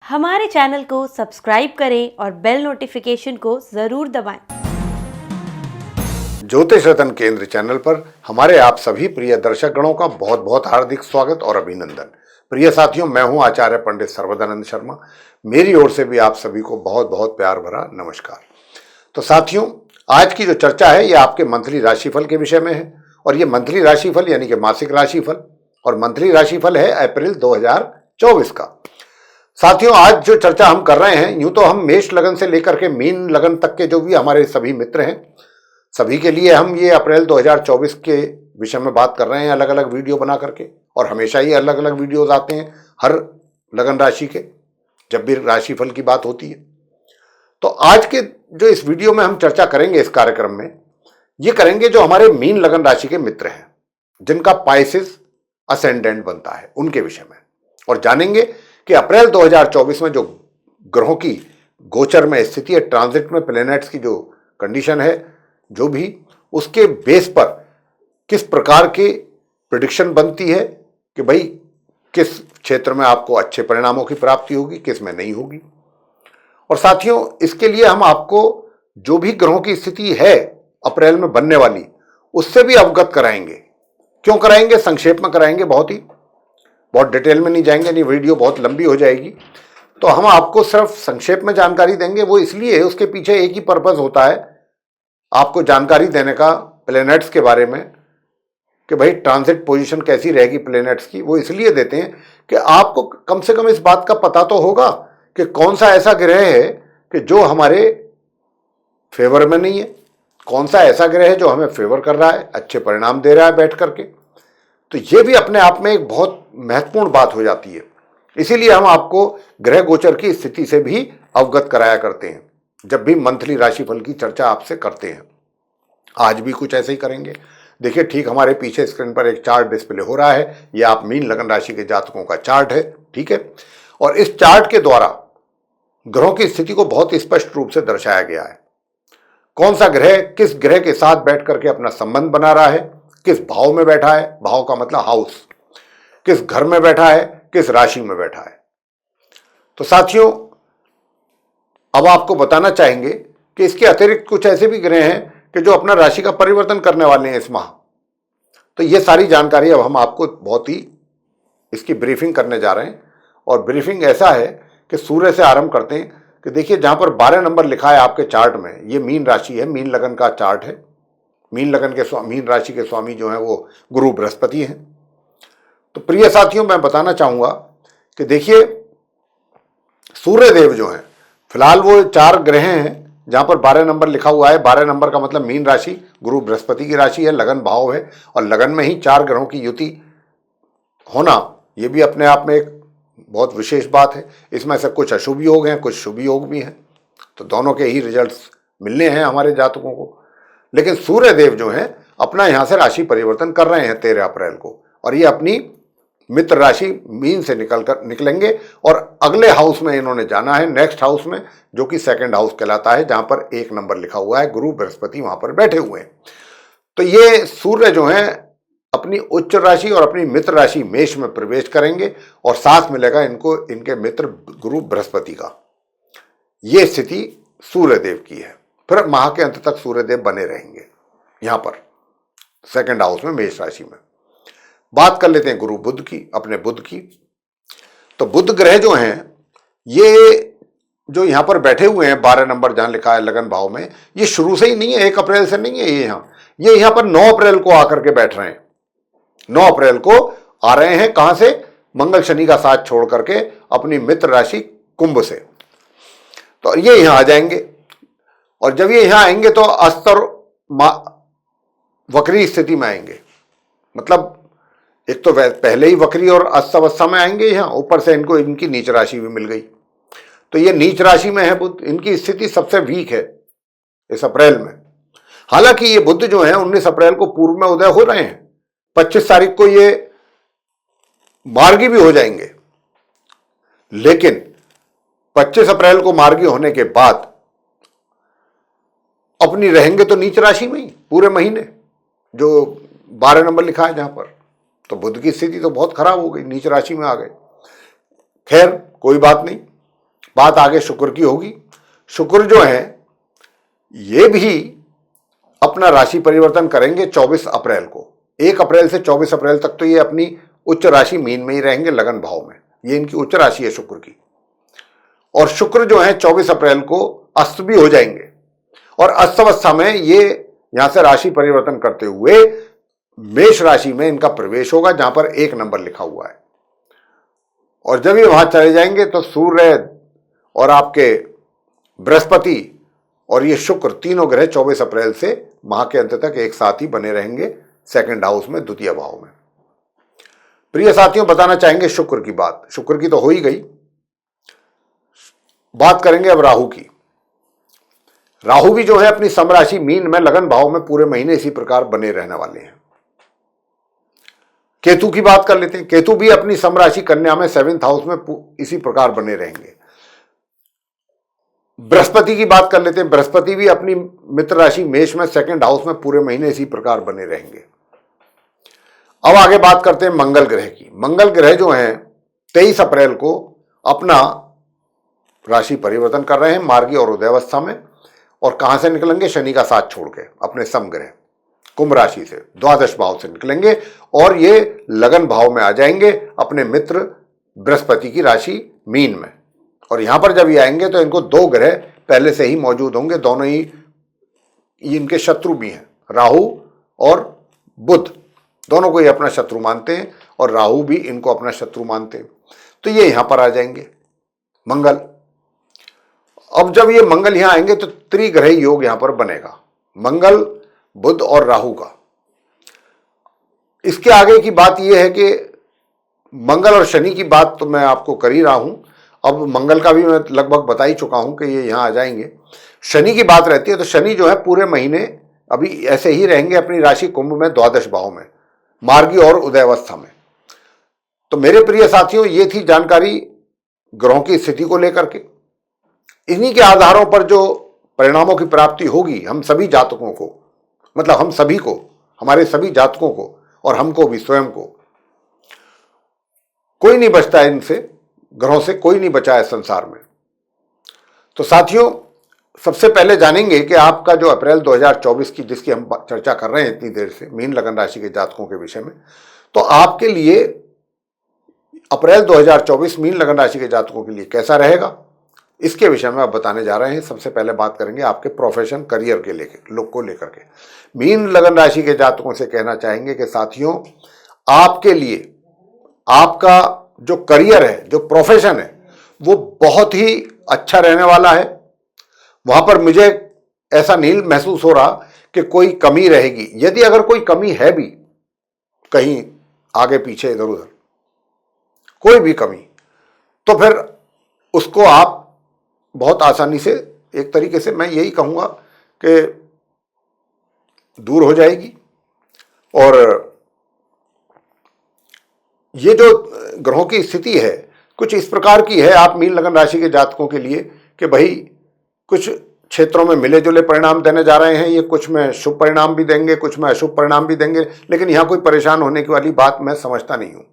हमारे चैनल को सब्सक्राइब करें और बेल नोटिफिकेशन को जरूर दबाएं। ज्योतिष रतन केंद्र चैनल पर हमारे आप सभी प्रिय दर्शक गणों का बहुत बहुत हार्दिक स्वागत और अभिनंदन। प्रिय साथियों, मैं हूं आचार्य पंडित सर्वदानंद शर्मा। मेरी ओर से भी आप सभी को बहुत बहुत प्यार भरा नमस्कार। तो साथियों, आज की जो चर्चा है ये आपके मंथली राशिफल के विषय में है। और ये मंथली राशिफल यानी कि मासिक राशिफल, और मंथली राशिफल है अप्रैल 2024 का। साथियों, आज जो चर्चा हम कर रहे हैं, यूं तो हम मेष लगन से लेकर के मीन लगन तक के जो भी हमारे सभी मित्र हैं, सभी के लिए हम ये अप्रैल 2024 के विषय में बात कर रहे हैं, अलग अलग वीडियो बना करके। और हमेशा ही अलग अलग वीडियोज आते हैं हर लगन राशि के, जब भी राशिफल की बात होती है। तो आज के जो इस वीडियो में हम चर्चा करेंगे, इस कार्यक्रम में ये करेंगे जो हमारे मीन लगन राशि के मित्र हैं, जिनका पाइसेस असेंडेंट बनता है, उनके विषय में। और जानेंगे कि अप्रैल 2024 में जो ग्रहों की गोचर में स्थिति है, ट्रांजिट में प्लैनेट्स की जो कंडीशन है, जो भी उसके बेस पर किस प्रकार के प्रेडिक्शन बनती है कि भाई किस क्षेत्र में आपको अच्छे परिणामों की प्राप्ति होगी, किस में नहीं होगी। और साथियों, इसके लिए हम आपको जो भी ग्रहों की स्थिति है अप्रैल में बनने वाली, उससे भी अवगत कराएंगे। क्यों कराएंगे? संक्षेप में कराएंगे, बहुत डिटेल में नहीं जाएंगे, नहीं वीडियो बहुत लंबी हो जाएगी। तो हम आपको सिर्फ संक्षेप में जानकारी देंगे। वो इसलिए, उसके पीछे एक ही पर्पस होता है, आपको जानकारी देने का प्लैनेट्स के बारे में, कि भाई ट्रांजिट पोजीशन कैसी रहेगी प्लैनेट्स की। वो इसलिए देते हैं कि आपको कम से कम इस बात का पता तो होगा कि कौन सा ऐसा ग्रह है कि जो हमारे फेवर में नहीं है, कौन सा ऐसा ग्रह है जो हमें फेवर कर रहा है, अच्छे परिणाम दे रहा है बैठ करके। तो ये भी अपने आप में एक बहुत महत्वपूर्ण बात हो जाती है। इसीलिए हम आपको ग्रह गोचर की स्थिति से भी अवगत कराया करते हैं जब भी मंथली राशिफल की चर्चा आपसे करते हैं। आज भी कुछ ऐसे ही करेंगे। देखिए, ठीक हमारे पीछे स्क्रीन पर एक चार्ट डिस्प्ले हो रहा है। ये आप मीन लगन राशि के जातकों का चार्ट है, ठीक है। और इस चार्ट के द्वारा ग्रहों की स्थिति को बहुत स्पष्ट रूप से दर्शाया गया है। कौन सा ग्रह किस ग्रह के साथ बैठ करके अपना संबंध बना रहा है, किस भाव में बैठा है, भाव का मतलब हाउस, किस घर में बैठा है, किस राशि में बैठा है। तो साथियों, अब आपको बताना चाहेंगे कि इसके अतिरिक्त कुछ ऐसे भी ग्रह हैं कि जो अपना राशि का परिवर्तन करने वाले हैं इस माह। तो ये सारी जानकारी अब हम आपको बहुत ही इसकी ब्रीफिंग करने जा रहे हैं। और ब्रीफिंग ऐसा है कि सूर्य से आरंभ करते हैं कि देखिए, जहां पर 12 नंबर लिखा है आपके चार्ट में, ये मीन राशि है, मीन लगन का चार्ट है। मीन लगन के मीन राशि के स्वामी जो है वो गुरु बृहस्पति हैं। तो प्रिय साथियों, मैं बताना चाहूंगा कि देखिए, सूर्य देव जो हैं, फिलहाल वो 4 ग्रह हैं जहां पर 12 नंबर लिखा हुआ है। 12 नंबर का मतलब मीन राशि, गुरु बृहस्पति की राशि है, लगन भाव है। और लगन में ही 4 ग्रहों की युति होना, ये भी अपने आप में एक बहुत विशेष बात है। इसमें से कुछ अशुभ योग हैं, कुछ शुभ योग भी हैं। तो दोनों के ही रिजल्ट्स मिलने हैं हमारे जातकों को। लेकिन सूर्य देव जो हैं अपना यहां से राशि परिवर्तन कर रहे हैं 13 अप्रैल को, और ये अपनी मित्र राशि मीन से निकलेंगे और अगले हाउस में इन्होंने जाना है, नेक्स्ट हाउस में, जो कि सेकंड हाउस कहलाता है, जहां पर 1 नंबर लिखा हुआ है, गुरु बृहस्पति वहां पर बैठे हुए हैं। तो ये सूर्य जो हैं अपनी उच्च राशि और अपनी मित्र राशि मेष में प्रवेश करेंगे, और साथ मिलेगा इनको इनके मित्र गुरु बृहस्पति का। ये स्थिति सूर्य देव की है। फिर माह के अंत तक सूर्य देव बने रहेंगे यहां पर सेकंड हाउस में, मेष राशि में। बात कर लेते हैं गुरु बुध की, अपने बुध की। तो बुध ग्रह जो हैं, ये जो यहां पर बैठे हुए हैं 12 नंबर जहां लिखा है लगन भाव में, ये शुरू से ही नहीं है, 1 अप्रैल से नहीं है। ये यहां पर 9 अप्रैल को आकर के बैठ रहे हैं। 9 अप्रैल को आ रहे हैं। कहां से? मंगल शनि का साथ छोड़ करके अपनी मित्र राशि कुंभ से। तो ये यहां आ जाएंगे, और जब ये यहां आएंगे तो अस्तर वक्री स्थिति में आएंगे। मतलब एक तो पहले ही वक्री और अस्त अवस्था में आएंगे यहां, ऊपर से इनको इनकी नीच राशि भी मिल गई। तो ये नीच राशि में है बुध, इनकी स्थिति सबसे वीक है इस अप्रैल में। हालांकि ये बुध जो है 19 अप्रैल को पूर्व में उदय हो रहे हैं, 25 तारीख को ये मार्गी भी हो जाएंगे। लेकिन 25 अप्रैल को मार्गी होने के बाद अपनी रहेंगे तो नीच राशि में ही पूरे महीने, जो 12 नंबर लिखा है जहां पर। तो बुध की स्थिति तो बहुत खराब हो गई, नीच राशि में आ गए। खैर, कोई बात नहीं, बात आगे शुक्र की होगी। शुक्र जो है ये भी अपना राशि परिवर्तन करेंगे 24 अप्रैल को। 1 अप्रैल से 24 अप्रैल तक तो ये अपनी उच्च राशि मीन में ही रहेंगे, लगन भाव में। ये इनकी उच्च राशि है शुक्र की। और शुक्र जो है 24 अप्रैल को अस्त भी हो जाएंगे और अस्त अवस्था में ये यहां से राशि परिवर्तन करते हुए मेष राशि में इनका प्रवेश होगा, जहां पर 1 नंबर लिखा हुआ है। और जब ये वहां चले जाएंगे तो सूर्य और आपके बृहस्पति और ये शुक्र तीनों ग्रह 24 अप्रैल से माह के अंत तक एक साथ ही बने रहेंगे सेकंड हाउस में, द्वितीय भाव में। प्रिय साथियों, बताना चाहेंगे शुक्र की बात। शुक्र की तो हो ही गई, बात करेंगे अब राहु की। राहु भी जो है अपनी समराशि मीन में लगन भाव में पूरे महीने इसी प्रकार बने रहने वाले हैं। केतु की बात कर लेते हैं। केतु भी अपनी समराशि कन्या में 7th हाउस में इसी प्रकार बने रहेंगे। बृहस्पति की बात कर लेते हैं। बृहस्पति भी अपनी मित्र राशि मेष में 2nd हाउस में पूरे महीने इसी प्रकार बने रहेंगे। अब आगे बात करते हैं मंगल ग्रह की। मंगल ग्रह जो हैं 23 अप्रैल को अपना राशि परिवर्तन कर रहे हैं मार्गी और उदयावस्था में। और कहां से निकलेंगे? शनि का साथ छोड़ के अपने समग्रह कुंभ राशि से द्वादश भाव से निकलेंगे और ये लगन भाव में आ जाएंगे अपने मित्र बृहस्पति की राशि मीन में। और यहां पर जब ये आएंगे तो इनको 2 ग्रह पहले से ही मौजूद होंगे, दोनों ही इनके शत्रु भी हैं, राहु और बुध। दोनों को ये अपना शत्रु मानते हैं और राहु भी इनको अपना शत्रु मानते हैं। तो ये यहां पर आ जाएंगे मंगल। अब जब ये मंगल यहां आएंगे तो त्रिग्रह योग यहां पर बनेगा, मंगल बुध और राहु का। इसके आगे की बात यह है कि मंगल और शनि की बात तो मैं आपको कर ही रहा हूं। अब मंगल का भी मैं लगभग बता ही चुका हूं कि ये यहां आ जाएंगे। शनि की बात रहती है तो शनि जो है पूरे महीने अभी ऐसे ही रहेंगे अपनी राशि कुंभ में द्वादश भाव में मार्गी और उदयावस्था में। तो मेरे प्रिय साथियों, ये थी जानकारी ग्रहों की स्थिति को लेकर के। इन्हीं के आधारों पर जो परिणामों की प्राप्ति होगी हम सभी जातकों को, मतलब हम सभी को, हमारे सभी जातकों को और हमको भी स्वयं को, कोई नहीं बचता है इनसे, ग्रहों से कोई नहीं बचा है संसार में। तो साथियों, सबसे पहले जानेंगे कि आपका जो अप्रैल 2024 की जिसकी हम चर्चा कर रहे हैं इतनी देर से, मीन लगन राशि के जातकों के विषय में, तो आपके लिए अप्रैल 2024 मीन लगन राशि के जातकों के लिए कैसा रहेगा, इसके विषय में आप बताने जा रहे हैं। सबसे पहले बात करेंगे आपके प्रोफेशन करियर के लोग को लेकर के। मीन लगन राशि के जातकों से कहना चाहेंगे कि साथियों, आपके लिए आपका जो करियर है, जो प्रोफेशन है, वो बहुत ही अच्छा रहने वाला है। वहां पर मुझे ऐसा नहीं महसूस हो रहा कि कोई कमी रहेगी। यदि अगर कोई कमी है भी कहीं आगे पीछे इधर उधर कोई भी कमी, तो फिर उसको आप बहुत आसानी से, एक तरीके से मैं यही कहूंगा कि दूर हो जाएगी। और ये जो ग्रहों की स्थिति है कुछ इस प्रकार की है आप मीन लगन राशि के जातकों के लिए कि भाई कुछ क्षेत्रों में मिले जुले परिणाम देने जा रहे हैं। ये कुछ में शुभ परिणाम भी देंगे, कुछ में अशुभ परिणाम भी देंगे, लेकिन यहां कोई परेशान होने की वाली बात मैं समझता नहीं हूं।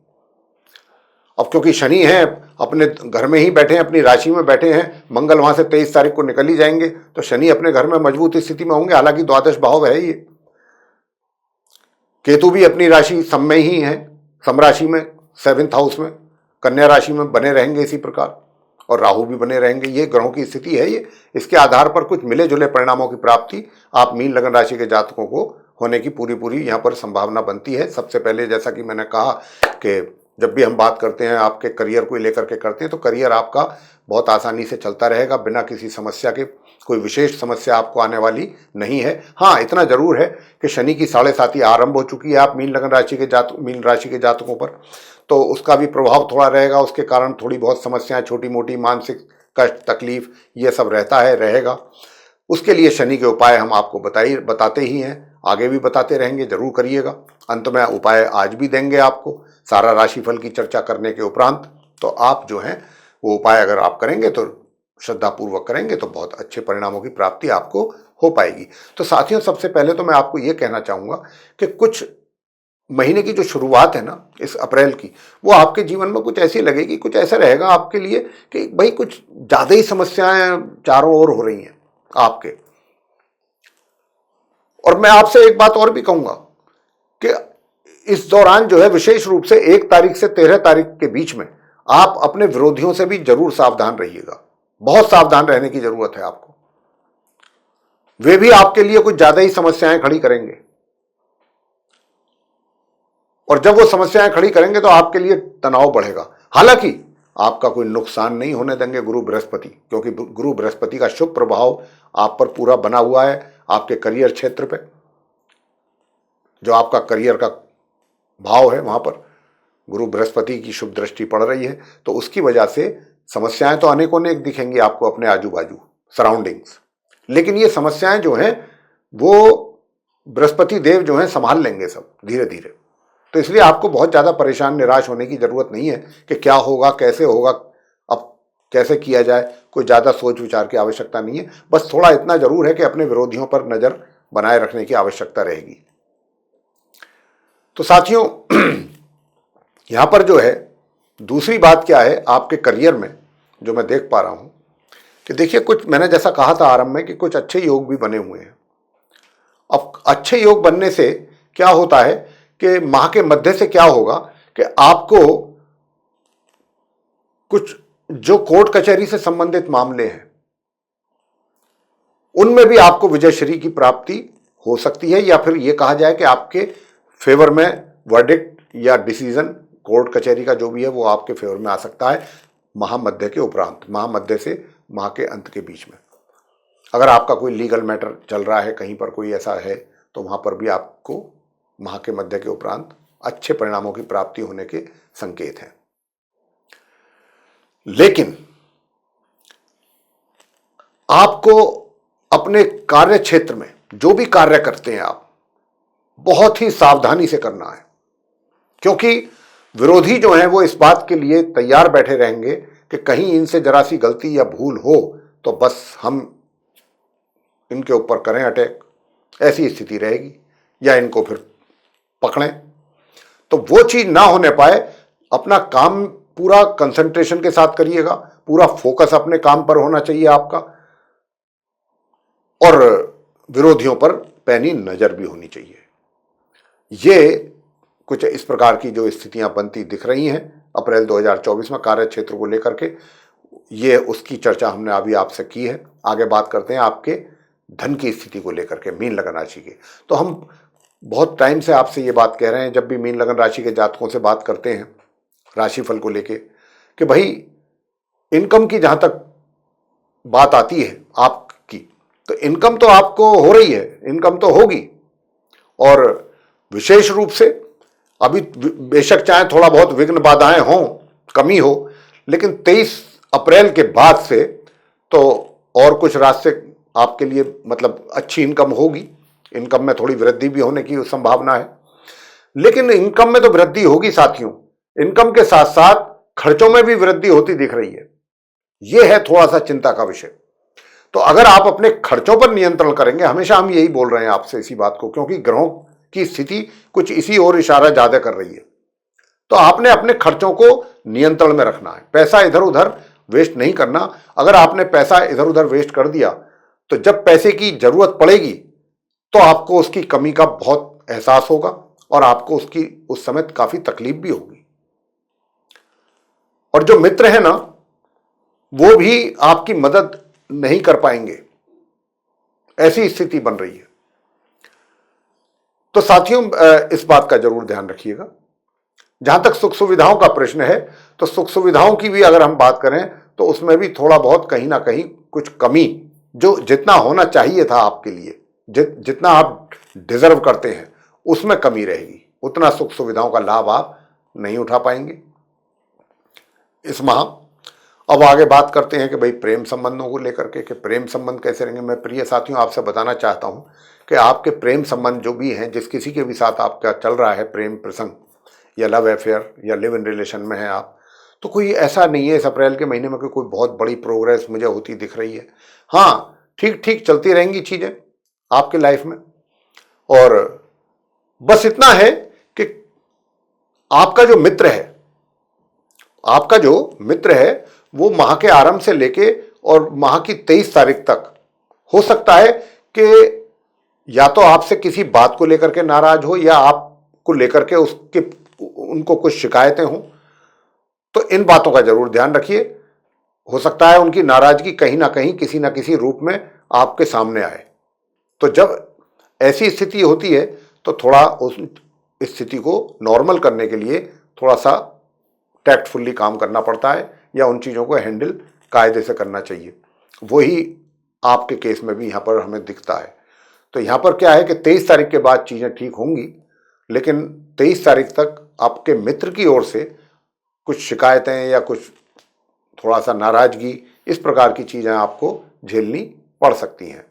अब क्योंकि शनि है, अपने घर में ही बैठे हैं, अपनी राशि में बैठे हैं, मंगल वहां से 23 तारीख को निकल ही जाएंगे, तो शनि अपने घर में मजबूत स्थिति में होंगे। हालांकि द्वादश भाव है ये। केतु भी अपनी राशि सम में ही है, सम राशि में 7th हाउस में कन्या राशि में बने रहेंगे इसी प्रकार, और राहु भी बने रहेंगे। ये ग्रहों की स्थिति है ये। इसके आधार पर कुछ मिले जुले परिणामों की प्राप्ति आप मीन लगन राशि के जातकों को होने की पूरी यहाँ पर संभावना बनती है। सबसे पहले जैसा कि मैंने कहा कि जब भी हम बात करते हैं आपके करियर को लेकर के करते हैं, तो करियर आपका बहुत आसानी से चलता रहेगा बिना किसी समस्या के। कोई विशेष समस्या आपको आने वाली नहीं है। हाँ, इतना जरूर है कि शनि की 7.5 आरंभ हो चुकी है आप मीन लगन राशि के मीन राशि के जातकों पर, तो उसका भी प्रभाव थोड़ा रहेगा। उसके कारण थोड़ी बहुत समस्याएं, छोटी मोटी मानसिक कष्ट, तकलीफ, ये सब रहता है, रहेगा। उसके लिए शनि के उपाय हम आपको बताते ही हैं, आगे भी बताते रहेंगे, जरूर करिएगा। अंत में उपाय आज भी देंगे आपको सारा राशिफल की चर्चा करने के उपरांत। तो आप जो हैं वो उपाय अगर आप करेंगे तो श्रद्धापूर्वक करेंगे तो बहुत अच्छे परिणामों की प्राप्ति आपको हो पाएगी। तो साथियों, सबसे पहले तो मैं आपको ये कहना चाहूँगा कि कुछ महीने की जो शुरुआत है ना इस अप्रैल की, वो आपके जीवन में कुछ ऐसी लगेगी, कुछ ऐसा रहेगा आपके लिए कि भाई कुछ ज्यादा ही समस्याएं चारों ओर हो रही हैं आपके। और मैं आपसे एक बात और भी कहूंगा कि इस दौरान जो है विशेष रूप से 1 तारीख से 13 तारीख के बीच में आप अपने विरोधियों से भी जरूर सावधान रहिएगा। बहुत सावधान रहने की जरूरत है आपको। वे भी आपके लिए कुछ ज्यादा ही समस्याएं खड़ी करेंगे, और जब वो समस्याएं खड़ी करेंगे तो आपके लिए तनाव बढ़ेगा। हालांकि आपका कोई नुकसान नहीं होने देंगे गुरु बृहस्पति, क्योंकि गुरु बृहस्पति का शुभ प्रभाव आप पर पूरा बना हुआ है। आपके करियर क्षेत्र पे, जो आपका करियर का भाव है, वहां पर गुरु बृहस्पति की शुभ दृष्टि पड़ रही है, तो उसकी वजह से समस्याएं तो अनेकों अनेक दिखेंगी आपको अपने आजू बाजू सराउंडिंग्स, लेकिन ये समस्याएं जो हैं वो बृहस्पति देव जो हैं संभाल लेंगे सब धीरे धीरे। तो इसलिए आपको बहुत ज्यादा परेशान निराश होने की जरूरत नहीं है कि क्या होगा, कैसे होगा, अब कैसे किया जाए। कोई ज्यादा सोच विचार की आवश्यकता नहीं है। बस थोड़ा इतना जरूर है कि अपने विरोधियों पर नजर बनाए रखने की आवश्यकता रहेगी। तो साथियों, यहां पर जो है दूसरी बात क्या है आपके करियर में जो मैं देख पा रहा हूं कि देखिए, कुछ मैंने जैसा कहा था आरंभ में कि कुछ अच्छे योग भी बने हुए हैं। अब अच्छे योग बनने से क्या होता है कि माह के मध्य से क्या होगा कि आपको कुछ जो कोर्ट कचहरी से संबंधित मामले हैं उनमें भी आपको विजयश्री की प्राप्ति हो सकती है, या फिर यह कहा जाए कि आपके फेवर में वर्डिक्ट या डिसीजन कोर्ट कचहरी का जो भी है वो आपके फेवर में आ सकता है महामध्य के उपरांत, महामध्य से माह के अंत के बीच में। अगर आपका कोई लीगल मैटर चल रहा है, कहीं पर कोई ऐसा है, तो वहां पर भी आपको माह के मध्य के उपरांत अच्छे परिणामों की प्राप्ति होने के संकेत हैं। लेकिन आपको अपने कार्य क्षेत्र में जो भी कार्य करते हैं आप बहुत ही सावधानी से करना है, क्योंकि विरोधी जो हैं वो इस बात के लिए तैयार बैठे रहेंगे कि कहीं इनसे जरा सी गलती या भूल हो तो बस हम इनके ऊपर करें अटैक, ऐसी स्थिति रहेगी, या इनको फिर पकड़ें। तो वो चीज ना होने पाए, अपना काम पूरा कंसंट्रेशन के साथ करिएगा, पूरा फोकस अपने काम पर होना चाहिए आपका, और विरोधियों पर पैनी नजर भी होनी चाहिए। ये कुछ इस प्रकार की जो स्थितियां बनती दिख रही हैं अप्रैल 2024 में कार्य क्षेत्र को लेकर के, ये उसकी चर्चा हमने अभी आपसे की है। आगे बात करते हैं आपके धन की स्थिति को लेकर के, मीन लगन राशि की। तो हम बहुत टाइम से आपसे ये बात कह रहे हैं, जब भी मीन लगन राशि के जातकों से बात करते हैं राशिफल को लेके, कि भाई इनकम की जहां तक बात आती है आपकी, तो इनकम तो आपको हो रही है, इनकम तो होगी, और विशेष रूप से अभी बेशक चाहे थोड़ा बहुत विघ्न बाधाएं हों, कमी हो, लेकिन 23 अप्रैल के बाद से तो और कुछ रास्ते आपके लिए, मतलब अच्छी इनकम होगी। इनकम में थोड़ी वृद्धि भी होने की संभावना है, लेकिन इनकम में तो वृद्धि होगी साथियों, इनकम के साथ साथ खर्चों में भी वृद्धि होती दिख रही है। यह है थोड़ा सा चिंता का विषय। तो अगर आप अपने खर्चों पर नियंत्रण करेंगे, हमेशा हम यही बोल रहे हैं आपसे इसी बात को, क्योंकि ग्रहों की स्थिति कुछ इसी ओर इशारा ज्यादा कर रही है। तो आपने अपने खर्चों को नियंत्रण में रखना है, पैसा इधर उधर वेस्ट नहीं करना। अगर आपने पैसा इधर उधर वेस्ट कर दिया तो जब पैसे की जरूरत पड़ेगी तो आपको उसकी कमी का बहुत एहसास होगा, और आपको उसकी उस समय काफी तकलीफ भी होगी। और जो मित्र है ना, वो भी आपकी मदद नहीं कर पाएंगे, ऐसी स्थिति बन रही है। तो साथियों, इस बात का जरूर ध्यान रखिएगा। जहां तक सुख सुविधाओं का प्रश्न है, तो सुख सुविधाओं की भी अगर हम बात करें तो उसमें भी थोड़ा बहुत कहीं ना कहीं कुछ कमी, जो जितना होना चाहिए था आपके लिए, जितना आप डिजर्व करते हैं, उसमें कमी रहेगी। उतना सुख सुविधाओं का लाभ आप नहीं उठा पाएंगे इस माह। अब आगे बात करते हैं कि भाई प्रेम संबंधों को लेकर के, कि प्रेम संबंध कैसे रहेंगे। मैं प्रिय साथियों आपसे बताना चाहता हूं कि आपके प्रेम संबंध जो भी हैं, जिस किसी के भी साथ आपका चल रहा है प्रेम प्रसंग या लव अफेयर या लिव इन रिलेशन में है आप, तो कोई ऐसा नहीं है इस अप्रैल के महीने में कि कोई बहुत बड़ी प्रोग्रेस मुझे होती दिख रही है। हाँ, ठीक ठीक चलती रहेंगी चीजें आपके लाइफ में, और बस इतना है कि आपका जो मित्र है, आपका जो मित्र है वो माह के आरंभ से लेके और माह की 23 तारीख तक हो सकता है कि या तो आपसे किसी बात को लेकर के नाराज हो या आपको लेकर के उसके उनको कुछ शिकायतें हों। तो इन बातों का जरूर ध्यान रखिए। हो सकता है उनकी नाराजगी कहीं ना कहीं किसी ना किसी रूप में आपके सामने आए। तो जब ऐसी स्थिति होती है तो थोड़ा उस स्थिति को नॉर्मल करने के लिए थोड़ा सा टैक्टफुल्ली काम करना पड़ता है या उन चीज़ों को हैंडल कायदे से करना चाहिए। वही आपके केस में भी यहाँ पर हमें दिखता है। तो यहाँ पर क्या है कि 23 तारीख के बाद चीज़ें ठीक होंगी, लेकिन 23 तारीख तक आपके मित्र की ओर से कुछ शिकायतें या कुछ थोड़ा सा नाराजगी, इस प्रकार की चीज़ें आपको झेलनी पड़ सकती हैं।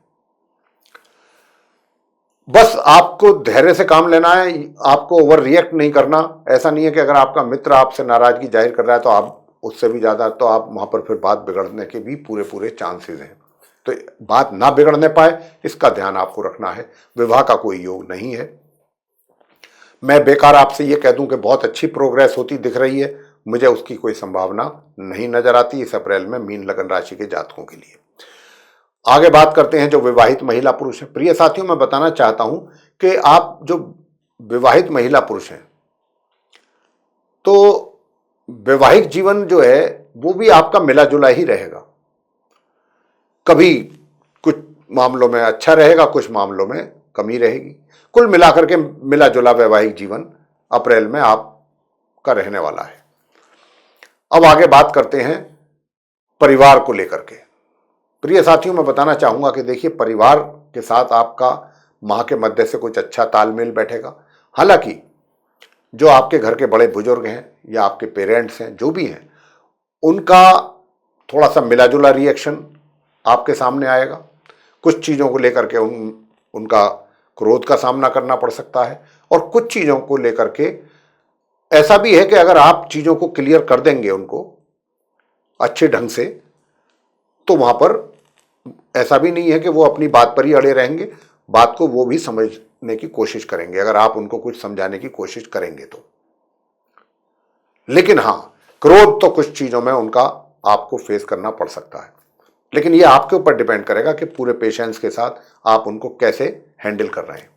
बस आपको धैर्य से काम लेना है, आपको ओवर रिएक्ट नहीं करना। ऐसा नहीं है कि अगर आपका मित्र आपसे नाराजगी जाहिर कर रहा है तो आप उससे भी ज़्यादा, तो आप वहाँ पर फिर बात बिगड़ने के भी पूरे पूरे चांसेस हैं। तो बात ना बिगड़ने पाए इसका ध्यान आपको रखना है। विवाह का कोई योग नहीं है। मैं बेकार आपसे ये कह दूं कि बहुत अच्छी प्रोग्रेस होती दिख रही है, मुझे उसकी कोई संभावना नहीं नजर आती इस अप्रैल में मीन लगन राशि के जातकों के लिए। आगे बात करते हैं जो विवाहित महिला पुरुष हैं। प्रिय साथियों, मैं बताना चाहता हूं कि आप जो विवाहित महिला पुरुष हैं तो वैवाहिक जीवन जो है वो भी आपका मिला जुला ही रहेगा। कभी कुछ मामलों में अच्छा रहेगा, कुछ मामलों में कमी रहेगी। कुल मिलाकर के मिला जुला वैवाहिक जीवन अप्रैल में आपका रहने वाला है। अब आगे बात करते हैं परिवार को लेकर के। प्रिय साथियों, मैं बताना चाहूंगा कि देखिए, परिवार के साथ आपका माह के मध्य से कुछ अच्छा तालमेल बैठेगा। हालांकि जो आपके घर के बड़े बुजुर्ग हैं या आपके पेरेंट्स हैं, जो भी हैं, उनका थोड़ा सा मिला जुला रिएक्शन आपके सामने आएगा। कुछ चीज़ों को लेकर के उनका क्रोध का सामना करना पड़ सकता है, और कुछ चीज़ों को लेकर के ऐसा भी है कि अगर आप चीज़ों को क्लियर कर देंगे उनको अच्छे ढंग से, तो वहाँ पर ऐसा भी नहीं है कि वो अपनी बात पर ही अड़े रहेंगे। बात को वो भी समझने की कोशिश करेंगे अगर आप उनको कुछ समझाने की कोशिश करेंगे तो। लेकिन हाँ, क्रोध तो कुछ चीज़ों में उनका आपको फेस करना पड़ सकता है, लेकिन ये आपके ऊपर डिपेंड करेगा कि पूरे पेशेंस के साथ आप उनको कैसे हैंडल कर रहे हैं।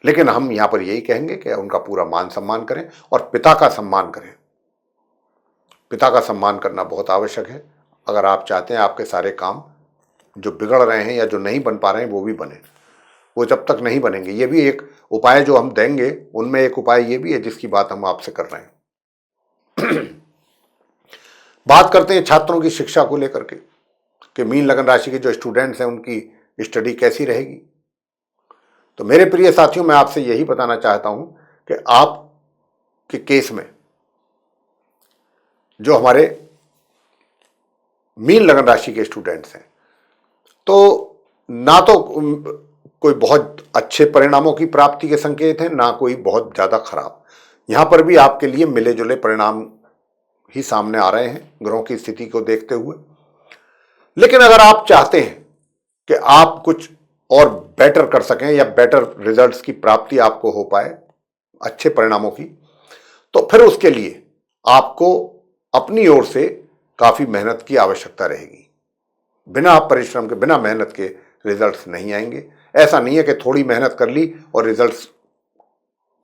लेकिन हम यहां पर यही कहेंगे कि उनका पूरा मान सम्मान करें और पिता का सम्मान करें। पिता का सम्मान करना बहुत आवश्यक है अगर आप चाहते हैं आपके सारे काम जो बिगड़ रहे हैं या जो नहीं बन पा रहे हैं वो भी बने। वो जब तक नहीं बनेंगे, ये भी एक उपाय जो हम देंगे उनमें एक उपाय ये भी है जिसकी बात हम आपसे कर रहे हैं। बात करते हैं छात्रों की शिक्षा को लेकर के कि मीन लगन राशि के जो स्टूडेंट्स हैं उनकी स्टडी कैसी रहेगी। तो मेरे प्रिय साथियों, मैं आपसे यही बताना चाहता हूं कि आपके केस में जो हमारे मीन लगन राशि के स्टूडेंट्स हैं, तो ना तो कोई बहुत अच्छे परिणामों की प्राप्ति के संकेत हैं, ना कोई बहुत ज्यादा खराब। यहां पर भी आपके लिए मिले जुले परिणाम ही सामने आ रहे हैं ग्रहों की स्थिति को देखते हुए। लेकिन अगर आप चाहते हैं कि आप कुछ और बेटर कर सकें या बेटर रिजल्ट्स की प्राप्ति आपको हो पाए, अच्छे परिणामों की, तो फिर उसके लिए आपको अपनी ओर से काफी मेहनत की आवश्यकता रहेगी। बिना परिश्रम के, बिना मेहनत के रिजल्ट्स नहीं आएंगे। ऐसा नहीं है कि थोड़ी मेहनत कर ली और रिजल्ट्स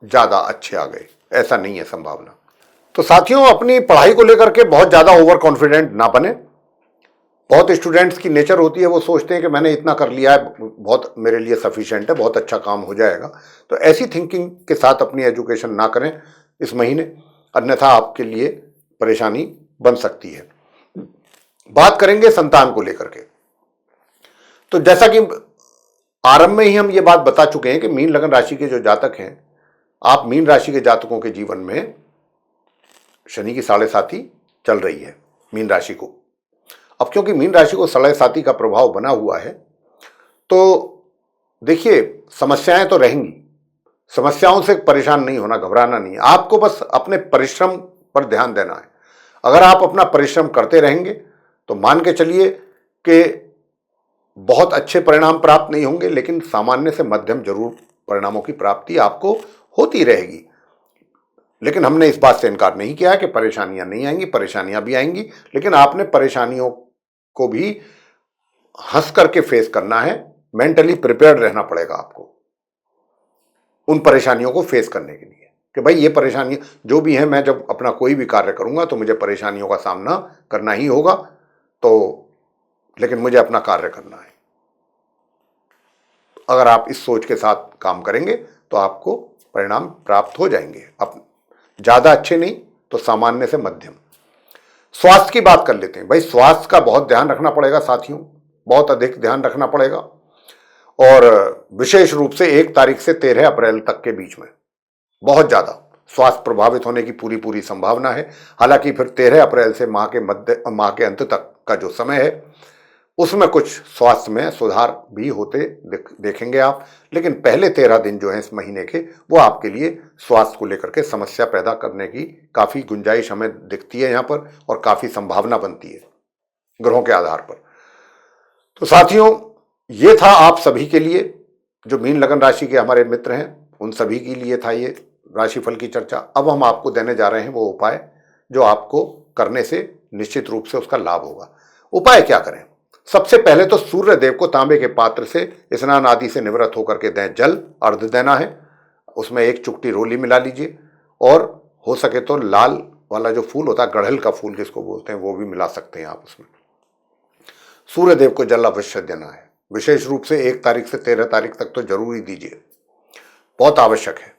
ज्यादा अच्छे आ गए, ऐसा नहीं है संभावना। तो साथियों, अपनी पढ़ाई को लेकर के बहुत ज्यादा ओवर कॉन्फिडेंट ना बने। बहुत स्टूडेंट्स की नेचर होती है, वो सोचते हैं कि मैंने इतना कर लिया है, बहुत मेरे लिए सफिशिएंट है, बहुत अच्छा काम हो जाएगा। तो ऐसी थिंकिंग के साथ अपनी एजुकेशन ना करें इस महीने, अन्यथा आपके लिए परेशानी बन सकती है। बात करेंगे संतान को लेकर के। तो जैसा कि आरंभ में ही हम ये बात बता चुके हैं कि मीन लगन राशि के जो जातक हैं, आप मीन राशि के जातकों के जीवन में शनि की 7.5 चल रही है मीन राशि को। अब क्योंकि मीन राशि को 7.5 का प्रभाव बना हुआ है, तो देखिए, समस्याएं तो रहेंगी। समस्याओं से परेशान नहीं होना, घबराना नहीं है। आपको बस अपने परिश्रम पर ध्यान देना है। अगर आप अपना परिश्रम करते रहेंगे तो मान के चलिए कि बहुत अच्छे परिणाम प्राप्त नहीं होंगे, लेकिन सामान्य से मध्यम जरूर परिणामों की प्राप्ति आपको होती रहेगी। लेकिन हमने इस बात से इनकार नहीं किया है कि परेशानियां नहीं आएंगी, परेशानियां भी आएंगी, लेकिन आपने परेशानियों को भी हंस करके फेस करना है। मेंटली प्रिपेयर्ड रहना पड़ेगा आपको उन परेशानियों को फेस करने के लिए कि भाई ये परेशानियां जो भी हैं, मैं जब अपना कोई भी कार्य करूंगा तो मुझे परेशानियों का सामना करना ही होगा, तो लेकिन मुझे अपना कार्य करना है। अगर आप इस सोच के साथ काम करेंगे तो आपको परिणाम प्राप्त हो जाएंगे। अब ज्यादा अच्छे नहीं तो सामान्य से मध्यम। स्वास्थ्य की बात कर लेते हैं। भाई स्वास्थ्य का बहुत ध्यान रखना पड़ेगा साथियों, बहुत अधिक ध्यान रखना पड़ेगा, और विशेष रूप से 1 तारीख से 13 अप्रैल तक के बीच में बहुत ज्यादा स्वास्थ्य प्रभावित होने की पूरी पूरी संभावना है। हालांकि फिर 13 अप्रैल से माह के अंत तक का जो समय है उसमें कुछ स्वास्थ्य में सुधार भी होते देखेंगे आप, लेकिन पहले 13 दिन जो है इस महीने के, वो आपके लिए स्वास्थ्य को लेकर के समस्या पैदा करने की काफी गुंजाइश हमें दिखती है यहाँ पर, और काफी संभावना बनती है ग्रहों के आधार पर। तो साथियों, ये था आप सभी के लिए, जो मीन लगन राशि के हमारे मित्र हैं उन सभी के लिए था ये राशिफल की चर्चा। अब हम आपको देने जा रहे हैं वो उपाय जो आपको करने से निश्चित रूप से उसका लाभ होगा। उपाय क्या करें? सबसे पहले तो सूर्य देव को तांबे के पात्र से स्नान आदि से निवृत्त होकर के दें जल, अर्घ देना है, उसमें 1 चुटकी रोली मिला लीजिए, और हो सके तो लाल वाला जो फूल होता है, गड़हल का फूल जिसको बोलते हैं, वो भी मिला सकते हैं आप उसमें। सूर्य देव को जल अवश्य देना है, विशेष रूप से 1 तारीख से 13 तारीख तक तो जरूर ही दीजिए, बहुत आवश्यक है।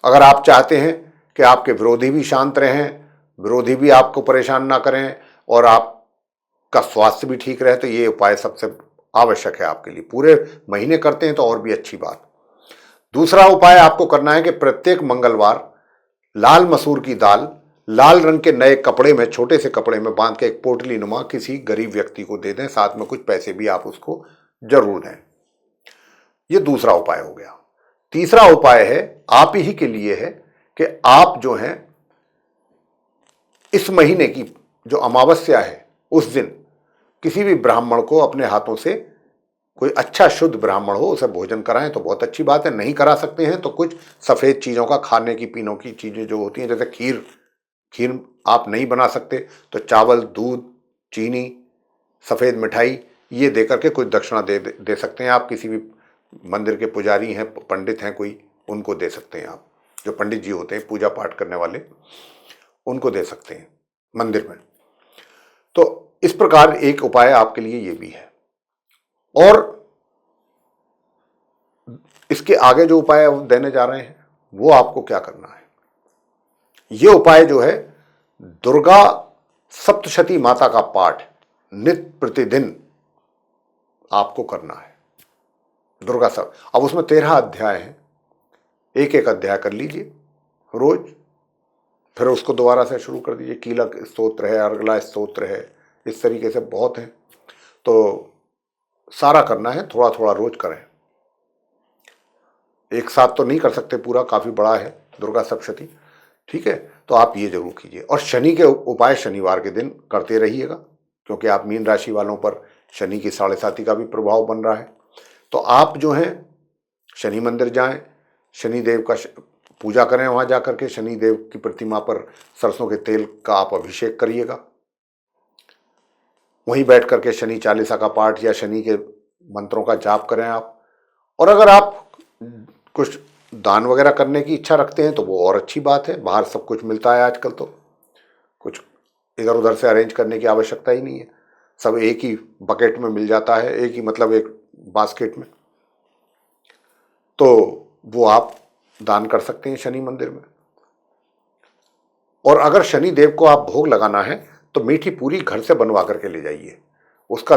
अगर आप चाहते हैं कि आपके विरोधी भी शांत रहें, विरोधी भी आपको परेशान ना करें, और आपका स्वास्थ्य भी ठीक रहे, तो ये उपाय सबसे आवश्यक है आपके लिए। पूरे महीने करते हैं तो और भी अच्छी बात। दूसरा उपाय आपको करना है कि प्रत्येक मंगलवार लाल मसूर की दाल लाल रंग के नए कपड़े में, छोटे से कपड़े में बांध के एक पोटली नुमा किसी गरीब व्यक्ति को दे दें, साथ में कुछ पैसे भी आप उसको जरूर दें। ये दूसरा उपाय हो गया। तीसरा उपाय है आप ही के लिए है कि आप जो हैं इस महीने की जो अमावस्या है उस दिन किसी भी ब्राह्मण को अपने हाथों से, कोई अच्छा शुद्ध ब्राह्मण हो, उसे भोजन कराएं तो बहुत अच्छी बात है। नहीं करा सकते हैं तो कुछ सफेद चीजों का, खाने की पीनों की चीजें जो होती हैं, जैसे खीर आप नहीं बना सकते तो चावल, दूध, चीनी, सफेद मिठाई, ये देकर के कुछ दक्षिणा दे सकते हैं आप। किसी भी मंदिर के पुजारी हैं, पंडित हैं कोई, उनको दे सकते हैं आप। जो पंडित जी होते हैं पूजा पाठ करने वाले, उनको दे सकते हैं मंदिर में। तो इस प्रकार एक उपाय आपके लिए ये भी है। और इसके आगे जो उपाय देने जा रहे हैं वो आपको क्या करना है, ये उपाय जो है दुर्गा सप्तशती माता का पाठ नित्य प्रतिदिन आपको करना है। दुर्गा सब, अब उसमें 13 अध्याय हैं, एक एक अध्याय कर लीजिए रोज, फिर उसको दोबारा से शुरू कर दीजिए। कीलक स्तोत्र है, अर्गला स्तोत्र है, इस तरीके से बहुत हैं, तो सारा करना है, थोड़ा थोड़ा रोज करें। एक साथ तो नहीं कर सकते पूरा, काफी बड़ा है दुर्गा सप्तशती, ठीक है, तो आप ये जरूर कीजिए। और शनि के उपाय शनिवार के दिन करते रहिएगा, क्योंकि आप मीन राशि वालों पर शनि की 7.5 का भी प्रभाव बन रहा है। तो आप जो हैं शनि मंदिर जाएं, शनि देव का पूजा करें, वहां जाकर के शनि देव की प्रतिमा पर सरसों के तेल का आप अभिषेक करिएगा। वहीं बैठ करके शनि चालीसा का पाठ या शनि के मंत्रों का जाप करें आप। और अगर आप कुछ दान वगैरह करने की इच्छा रखते हैं तो वो और अच्छी बात है, बाहर सब कुछ मिलता है आजकल, तो कुछ इधर उधर से अरेंज करने की आवश्यकता ही नहीं है, सब एक ही बकेट में मिल जाता है, एक ही मतलब एक बास्केट में, तो वो आप दान कर सकते हैं शनि मंदिर में। और अगर शनि देव को आप भोग लगाना है तो मीठी पूरी घर से बनवा करके ले जाइए, उसका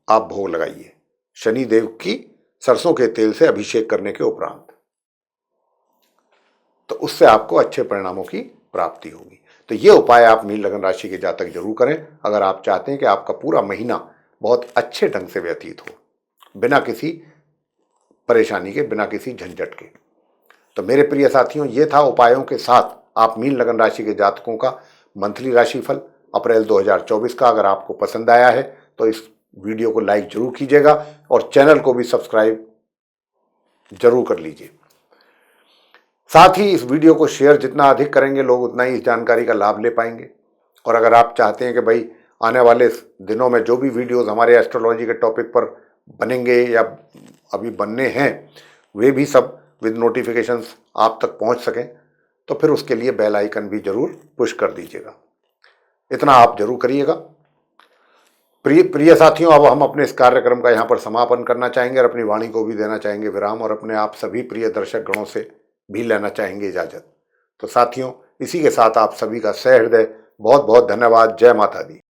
आप भोग लगाइए शनि देव की सरसों के तेल से अभिषेक करने के उपरांत, तो उससे आपको अच्छे परिणामों की प्राप्ति होगी। तो ये उपाय आप मीन लगन राशि के जातक जरूर करें अगर आप चाहते हैं कि आपका पूरा महीना बहुत अच्छे ढंग से व्यतीत हो, बिना किसी परेशानी के, बिना किसी झंझट के। तो मेरे प्रिय साथियों, ये था उपायों के साथ आप मीन लगन राशि के जातकों का मंथली राशिफल अप्रैल 2024 का। अगर आपको पसंद आया है तो इस वीडियो को लाइक जरूर कीजिएगा और चैनल को भी सब्सक्राइब जरूर कर लीजिए। साथ ही इस वीडियो को शेयर जितना अधिक करेंगे लोग उतना ही इस जानकारी का लाभ ले पाएंगे। और अगर आप चाहते हैं कि भाई आने वाले दिनों में जो भी वीडियोस हमारे एस्ट्रोलॉजी के टॉपिक पर बनेंगे या अभी बनने हैं वे भी सब विद नोटिफिकेशंस आप तक पहुंच सकें, तो फिर उसके लिए बेल आइकन भी जरूर पुश कर दीजिएगा। इतना आप जरूर करिएगा। प्रिय साथियों, अब हम अपने इस कार्यक्रम का यहाँ पर समापन करना चाहेंगे और अपनी वाणी को भी देना चाहेंगे विराम, और अपने आप सभी प्रिय दर्शक गणों से भी लेना चाहेंगे इजाजत। तो साथियों, इसी के साथ आप सभी का सहृदय बहुत बहुत धन्यवाद। जय माता दी।